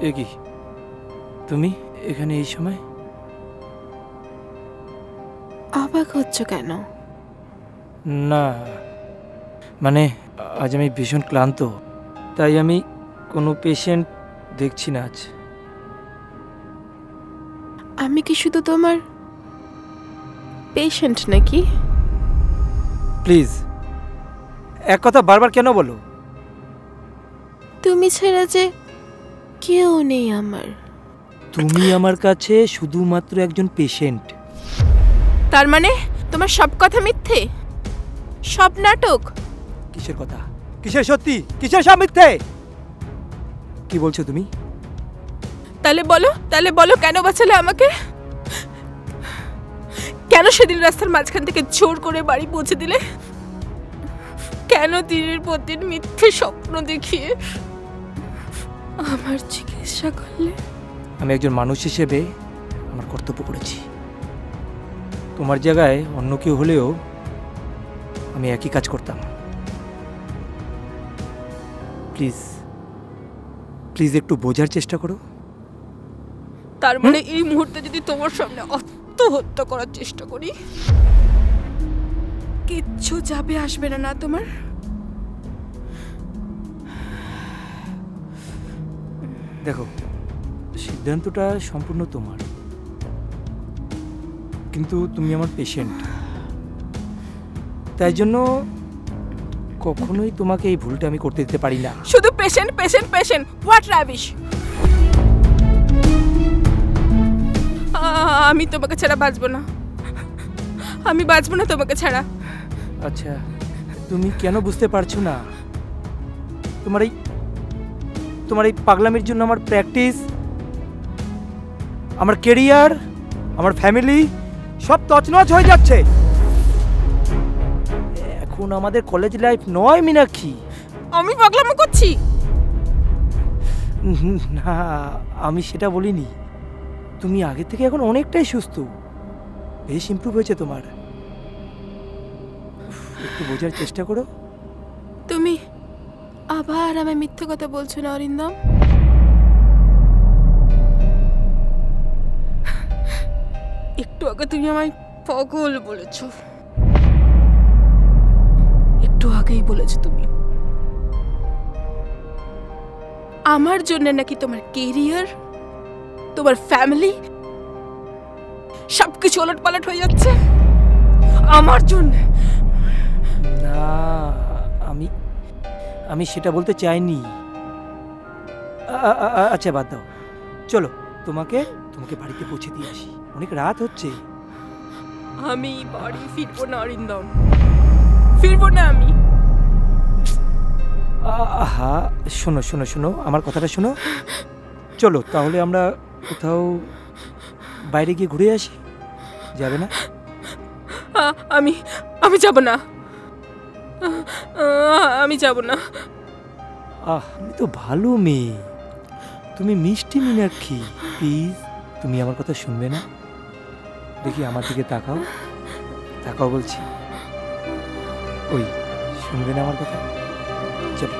এ কি তুমি এখানে এই সময়? অবাক হচ্ছ কেন? না মানে আজ আমি ভীষণ ক্লান্ত, তাই আমি কোনো পেশেন্ট দেখছি না আজ। আমি কি শুধু তোমার পেশেন্ট নাকি? প্লিজ এক কথা বারবার কেন বলো? তুমি ছাড়া যে কেউ নেই আমার। তুমি আমার কাছে শুধুমাত্র একজন পেশেন্ট। তার মানে তোমার সব কথা মিথ্যে, সব নাটক? কিসের কথা, কিসের সত্যি, কিসের সব মিথ্যে? কি বলছো তুমি? তাহলে বলো কেন বাঁচালে আমাকে? কেন সেদিন রাস্তার মাঝখান থেকে জোর করে বাড়ি পৌঁছে দিলে? কেন দিনের পর দিন মিথ্যে স্বপ্ন দেখিয়ে আমার চিকিৎসা করলে? আমি একজন মানুষ হিসেবে আমার কর্তব্য করেছি। তোমার জায়গায় অন্য কেউ হলেও আমি একই কাজ করতাম। প্লিজ প্লিজ একটু বোঝার চেষ্টা করো। তার মানে এই মুহূর্তে যদি তোমার সামনে আত্মহত্যা করার চেষ্টা করি, কিচ্ছু যাবে আসবে না তোমার? দেখো, সিদ্ধান্তটা সম্পূর্ণ তোমার, কিন্তু তুমি আমার পেশেন্ট, তাই জন্য কখনোই তোমাকে এই ভুলটা আমি করতে দিতে পারি না। শুধু patient patient patient, what rubbish! আমি তোমাকে ছাড়া বাঁচবো না, আমি বাঁচবো না তোমাকে ছাড়া। আচ্ছা, তুমি কেন বুঝতে পারছো না? তোমার এই পাগলামির জন্য আমার প্র্যাকটিস, আমার কেরিয়ার, আমার ফ্যামিলি সব তছনছ হয়ে যাচ্ছে। এখন আমাদের কলেজ লাইফ নয় মীনাক্ষী। আমি পাগলামি করছি? না, আমি সেটা বলিনি। তুমি আগে থেকে এখন অনেকটাই সুস্থ, বেশ ইমপ্রুভ হয়েছে তোমার। একটু বোঝার চেষ্টা করো। তুমি আবার আমায় মিথ্যে কথা বলছো না অরিন্দম? একটু আগে তুমি আমায় পাগল বলেছো, একটু আগেই বলেছো তুমি। আমার জন্য নাকি তোমার কেরিয়ার, তোমার ফ্যামিলি সবকিছু ওলটপালট হয়ে যাচ্ছে আমার জন্য? না, আমি সেটা বলতে চাইনি। আচ্ছা বাদ দাও, চলো তোমাকে বাড়িতে পৌঁছে দিয়ে আসি, অনেক রাত হচ্ছে। আমি বাড়ি ফিরবো না অরিন্দম, ফিরবো না আমি। আহা, শোনো শোনো শোনো, আমার কথাটা শোনো। চলো তাহলে আমরা কোথাও বাইরে গিয়ে ঘুরে আসি, যাবে না? আমি যাব না, আমি যাব না। আমি তো ভালো মেয়ে, তুমি মিষ্টি মীনাক্ষী, প্লিজ তুমি আমার কথা শুনবে না? দেখি আমার দিকে তাকাও, তাকাও বলছি। ওই শুনবে না আমার কথা? চলো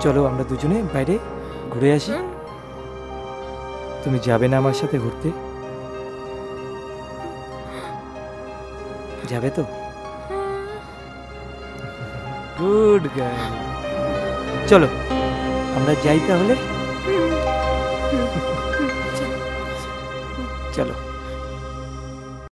চলো আমরা দুজনে বাইরে ঘুরে আসি। তুমি যাবে না আমার সাথে ঘুরতে? যাবে তো? গুড গার্ল, চলো আমরা যাই তাহলে। চলো।